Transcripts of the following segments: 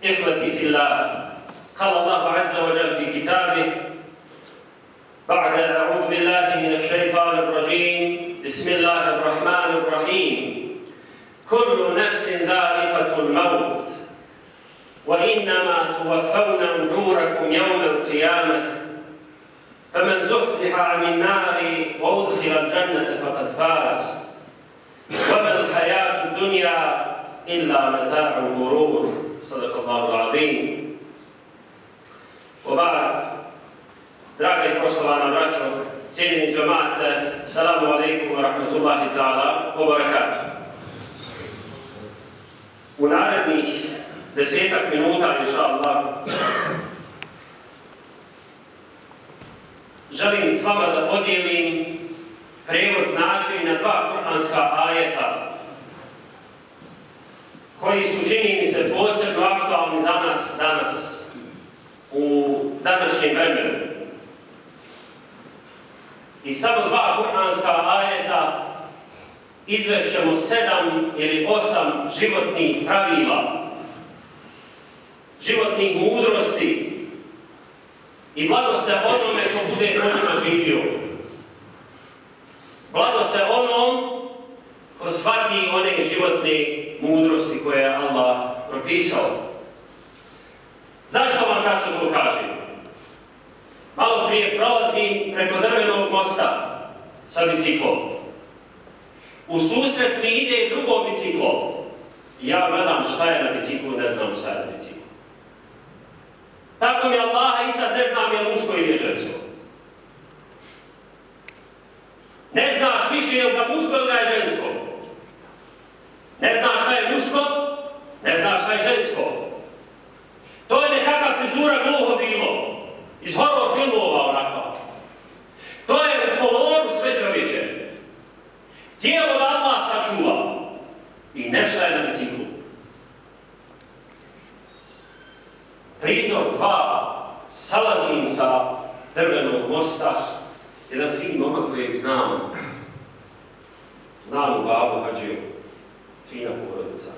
إخوتي في الله، قال الله عز وجل في كتابه بعد أعوذ بالله من الشيطان الرجيم بسم الله الرحمن الرحيم كل نفس ذائقة الموت وإنما توفون أجوركم يوم القيامة فمن زحزح عن النار وأدخل الجنة فقد فاز وما الحياة الدنيا إلا متاع الغرور. صدق الله العظيم. وبعد, draga i poštovana braćo, cijenjeni džemate, salamu alaikum wa rahmatullahi ta'ala wa barakatuh. U narednih 10 minuta, inša Allah, želim s vama da podijelim prevod značenja dva kuranska ajeta koji su, čini mi se, posebno aktualni za nas danas, u današnjem vremenu. I samo dva kuranska ajeta izvešćemo 7 ili 8 životnih pravila, životnih mudrosti i blago se onome ko bude po njima živio. Blago se onom ko shvati one životne mudrosti koje je Allah propisao. Zašto vam braćo to kažem? Malo prije prolazim preko drvenog mosta sa biciklom. U susret mi ide drugo biciklo. Ja gledam šta je na biciklu, ne znam šta je na biciklu. Tako mi Allaha i sad ne znam je li muško ili je žensko. Ne znaš više je li ga muško ili ga je žensko. Ne znaš šta je muško, ne znaš šta je žensko. To je nekakva frizura gluho bilo. Iz horror filmova onako. To je u koloru sve čovječe. Tijelo da Allah sačuva. I nešto je na biciklu. Prizor 2. Salazim sa drvenog mosta. Jedan fin momak kojeg znam. Znam u babu Hadžiju. Fina porodica.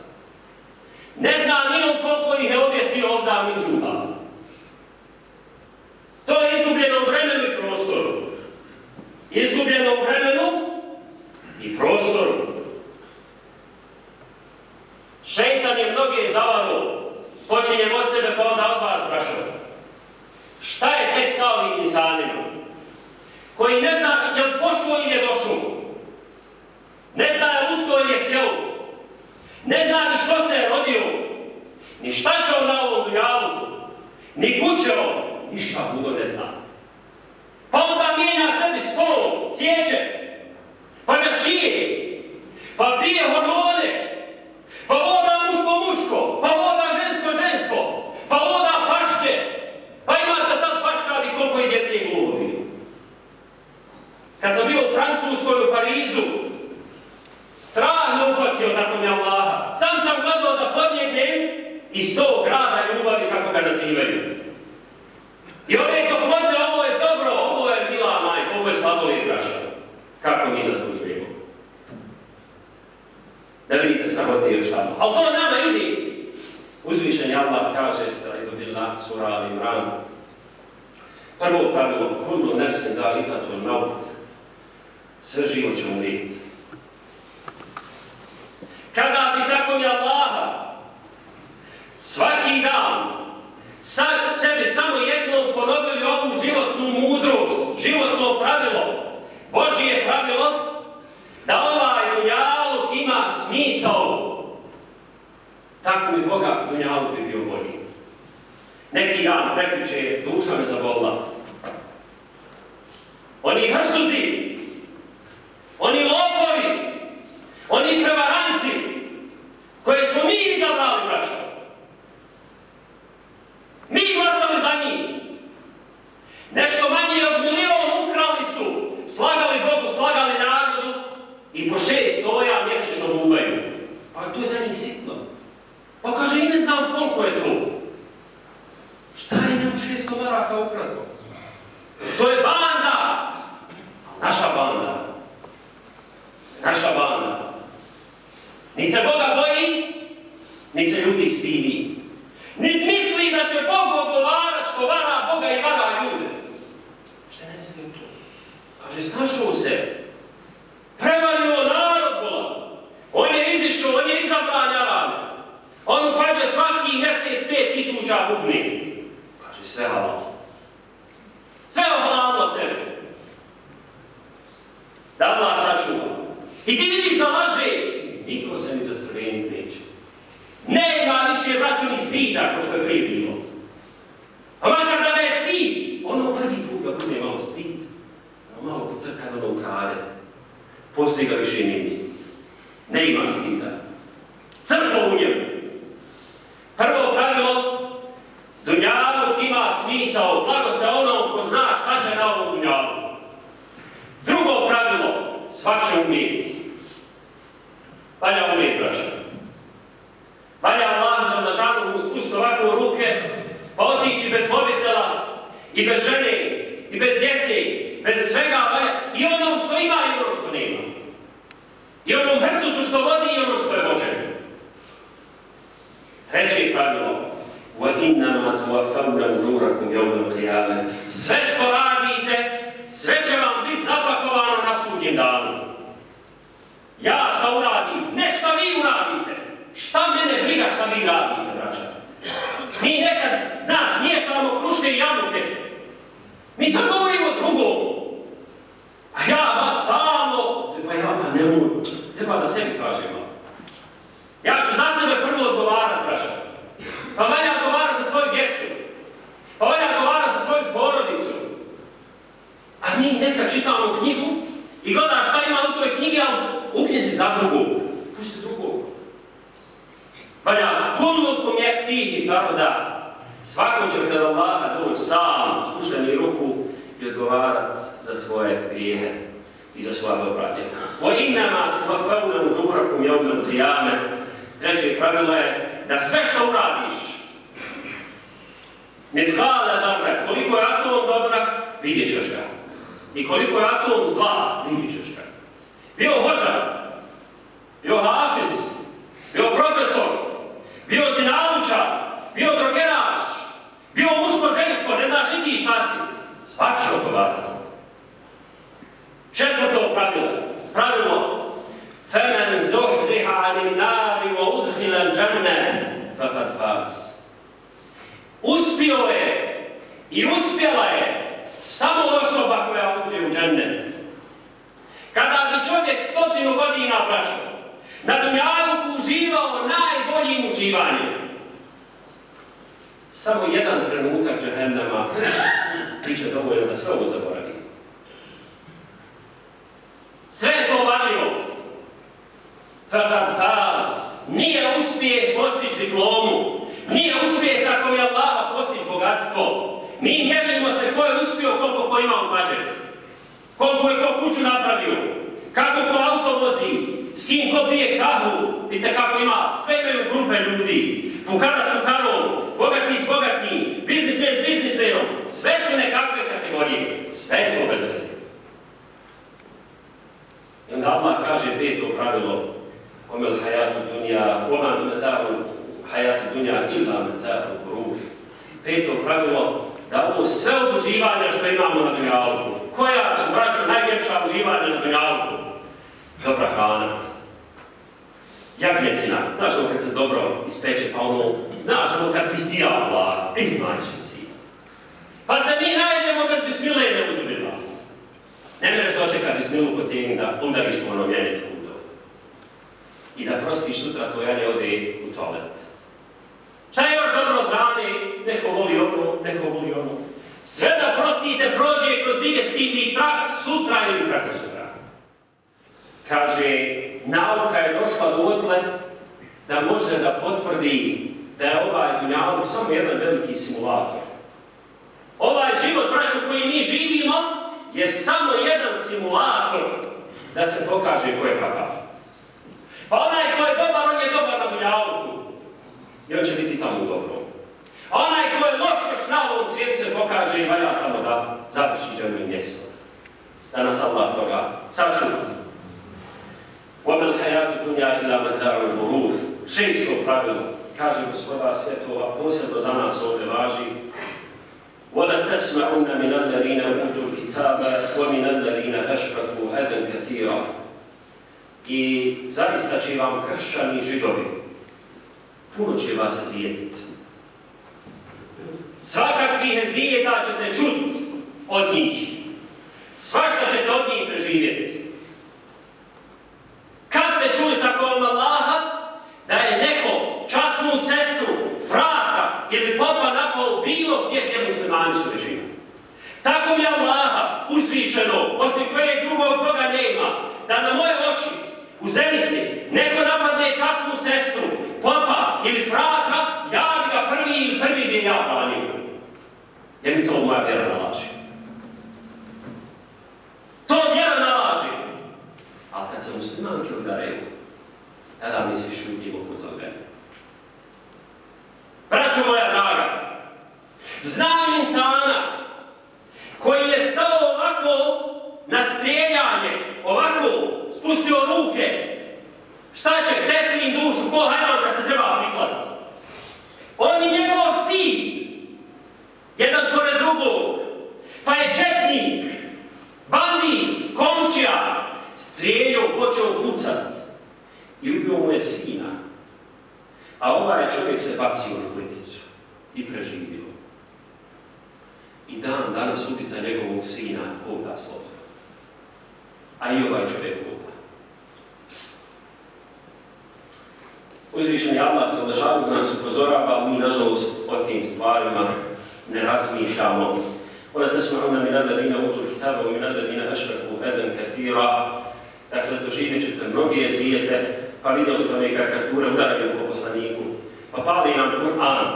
Ne znam ni on koliko ih je objesio ovdje minđuha. To je izgubljeno u vremenu i prostoru. Izgubljeno u vremenu i prostoru. Šeitan je mnoge zavarao. Počinjem od sebe pa onda od vas, braćo. Šta je tek sa ovim insanima? Koji ne znaš je li pošlo ili je došlo. Ne zna je li usto ili je sjelo. Ne zna ni što se je rodio. Ni šta će on na ovom dunjalu. Ni kuće on. Ništa budo ne zna. Pa onda mijenja sebi spol, sjeće, pa ga šije, pa pije hormone, pa voda muško, pa voda žensko, pa voda pašće, pa imate sad paščadi koliko je djece i glubi. Kad sam bio u Francuskoj, u Parizu, strah me ufatio, tako mi Allaha. Sam gledao da podjegnem iz tog grada ljubavi kako ga nazivaju. I ove toplote, ovo je dobro, ovo je mila majka, ovo je sladoled braća. Kako mi zaslužujemo. Da vidite sramote još tamo. Ali to nama ide. Uzvišen Allah kaže, Estaizu billah, sura Al-Imran. Prvo pravilo, kullu nefsin da'ikatul maut. Sve živo će umrijeti. Kada bi tako mi Allaha svaki dan sebi samo jednom ponovili ovu životnu mudrost, životno pravilo, Božije pravilo, da ovaj dunjaluk ima smisao, tako mi Boga dunjaluk bi bio bolji. Neki dan prekriče duša me zabolila. Oni hrsuzi, oni lopovi, oni prevaranti, koje smo mi izabrali, braćo. Mi glasali za njih. Nešto manje od 1 milion ukrali su, slagali Bogu, slagali narodu i po 6 stoja mjesečno gubaju. Pa to je za njih sitno. Pa kaže, i ne znam koliko je to. Šta je njom 600 maraka ukrasno? To je banda! Naša banda. Naša banda. Ni se Boga boji, ni se ljudi stidi. Niti misli da će Bog odgovarat što vara Boga i vara ljude. Šta ne misli u to? Kaže, snašao se. Prevario narod bolan. On je izišao, on je izabran jarane. On upađe svaki mjesec 5000 bubni. Kaže, sve halal. Sve ohalalilo sebe. Da Allah sačuva. I ti vidiš da laže, niko se ni za crvenit neće. Ne ima više, braćo, ni stida, ko što je prije bilo. A makar da me je stid, ono prvi put ga bude malo stid, ono malo pocrkano, ono ukrade. Poslije ga više nije stid. Ne ima stida. Crklo u njemu. Prvo pravilo, dunjaluk ima smisao, blago se onom ko zna šta će na ovom dunjaluku. Drugo pravilo, svak će umrijeti. Valja umrijeti, braća. Valja Allah dželešanu spustiti ovako u ruke, pa otići bez mobitela, i bez žene, i bez djece, bez svega, valja, i onom što ima i onom što nema. I onom hrsusu što vodi i onom što je vođen. Treće pravilo, وَإِنَّمَا تُوَفَّوْنَ أُجُورَكُمْ يَوْمَ الْقِيَامَةِ. Sve što radite, sve će vam biti zapakovano na sudnjem danu. Ja šta uradim? Ne šta vi uradite. Šta mene briga šta vi radite, braća? Mi nekad, znaš, miješamo kruške i jabuke. Mi sad govorimo drugo. A ja vas stalno, pa ja pa ne mogu. Treba da sebi kažem. Ja ću za sebe prvo odgovarat, braća. Pa valja odgovarat za svoju djecu. Pa valja odgovarat za svoju porodicu. A mi nekad čitamo knjigu i gledaš šta ima u toj knjigi, ali u knjizi za drugu. Pusti drugu. Valja za kullukum ya'tihi farda. Svako će pred Allaha doći sam, spušteni ruku i odgovarat za svoje grijehe i za svoja dobra djela. وَإِنَّمَا تُوَفَّوْنَ أُجُورَكُمْ يَوْمَ الْقِيَامَةِ. Treće pravilo je da sve što uradiš, mitkale dobra, koliko je atom dobra, vidjet ćeš ga. I koliko je atom zla, vidjet ćeš ga. Bio hođa, bio hafiz, bio profesor, bio zinalučar, bio drogeraš, bio muško-žensko, ne znaš ni ti šta si. Svak će odgovarati. Četvrto pravilo, فَمَنْ زُحْزِحَ عَنِ النَّارِ وَأُدْخِلَ الْجَنَّةَ فَقَدْ فَازَ. Uspio je i uspjela je samo osoba koja uđe u džennet. Kada bi čovjek 100 godina, braćo, na dunjaluku uživao najboljim uživanjem, samo jedan trenutak džehennema biće dovoljno da sve ovo zaboravi. Sve je to varljivo. Fakat faz. Nije uspjeh postići diplomu. Nije uspjeh tako mi Allaha postići bogatstvo. Mi mjerimo se ko je uspio, koliko ko ima u pađe. Koliko je ko kuću napravio. Kako ko auto vozi. S kim ko pije kahu. Vidite kako ima. Sve imaju grupe ljudi. Fukara s fukarom. Bogati s bogatim. Biznismen s biznismenom. Sve su nekakve kategorije. Sve je to bez veze. I onda Allah kaže peto pravilo وَمَا الْحَيَاتُ الدُّنْيَا وَمَا مَتَاعُ الْحَيَاتِ الدُّنْيَا إِلَّا مَتَاعُ الْغُرُورِ. Peto pravilo da ovo sve od uživanja što imamo na dunjaluku, koja su, braćo, najljepša uživanja na dunjaluku? Dobra hrana, jagnjetina, znaš ono kad se dobro ispeče, pa ono, znaš ono kad pitija vlada, majčin si. Pa se mi najedemo bez bismile i ne uzubila. Ne mereš dočekat bismilu kod tijeni da udariš po onom janetu i da prostiš sutra to janje ode u toalet. Šta je još dobro od hrane? Neko voli ono, neko voli ono. Sve da prostite prođe kroz digestivni trakt sutra ili preko sutra. Kaže, nauka je došla dotle da može da potvrdi da je ovaj dunjaluk samo jedan veliki simulator. Ovaj život, braćo, koji mi živimo, je samo jedan simulator da se pokaže ko je kakav. Pa onaj ko je dobar, on je dobar na dunjaluku. I on će biti tamo dobro. A onaj ko je loš još na ovom svijetu se pokaže i valja tamo da završi džemno mjesto. Da nas Allah toga sačuva. وَمَا الْحَيَاتُ الدُّنْيَا إِلَّا مَتَاعُ الْغُرُورِ. šesto pravilo, kaže Gospodar svjetova, posebno za nas ovdje važi: وَلَا تَسْمَعُنَّ مِنَ الَّذِينَ أُوتُوا الْكِتَابَ وَمِنَ الَّذِينَ أَشْرَكُوا أَذًا كَثِيرًا. I zaista će vam kršćani i židovi, puno će vas zijetiti. Svakakvih zijeta ćete čut od njih. Svašta ćete od njih preživjeti. Kad ste čuli tako vam Allaha, da je neko časnu sestru, frata ili popa napao bilo gdje muslimani su režili. Tako mi Allaha uzvišeno, osim kojeg drugog Boga nema, da na moje oči u Zenici neko napadne časnu sestru, popa ili frata, ja bi ga prvi bi ja branio. Jer mi to moja vjera nalaži. To vjera nalaži. Ali kad se muslimanke udaraju, tada mi svi šutimo ko za mene. Braćo moja draga, znam insana koji je stao ovako na strijeljanje, ovako spustio ruke. Šta će, desi im dušu, ko hajvan kad se treba prikladiti. On je njegov sin, jedan pored drugog, pa je četnik, bandit, komšija, strijeljom počeo pucat i ubio mu je sina. A ovaj čovjek se bacio na zliticu i preživio. I dan danas ubica njegovog sina hoda slobodno. A i ovaj čovjek hoda. Uzvišeni Allah Đelešanu nas upozorava, mi nažalost o tim stvarima ne razmišljamo. وَلَا تَسْمَعُنَّ مِنَ الَّذِينَ أُوتُوا الْكِتَابَ وَمِنَ الَّذِينَ أَشْرَكُوا أَذًا كَثِيرًا. Dakle, doživjet ćete mnoge zijete, pa vidjeli ste ove karikature, udaraju po poslaniku, pa pali nam Kur'an.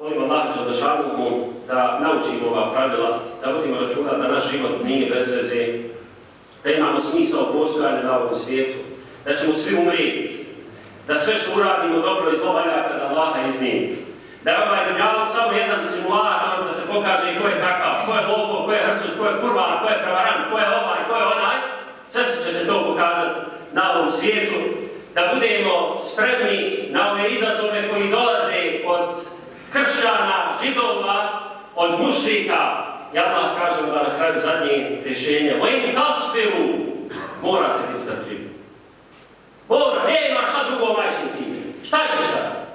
Molim Allah Đelešanu da naučimo ova pravila, da vodimo računa da naš život nije bez veze, da imamo smisao postojanja na ovom svijetu, da ćemo svi umrijeti, da sve što uradimo dobro i zlo valja pred Allaha iznijeti. Da je ovaj dunjaluk samo jedan simulator da se pokaže ko je kakav, ko je lopov, ko je hrsus, ko je kurvan, ko je prevarant, ko je ovaj, ko je onaj. Sve će se to pokazati na ovom svijetu, da budemo spremni na ove izazove koji dolaze od kršćana, židova, od mušrika. I Allah kaže da na kraju zadnje rješenje: وَإِنْ تَصْبِرُوا. Morate biti strpljivi. Nema šta drugo, majčin sine. Šta ćeš sad?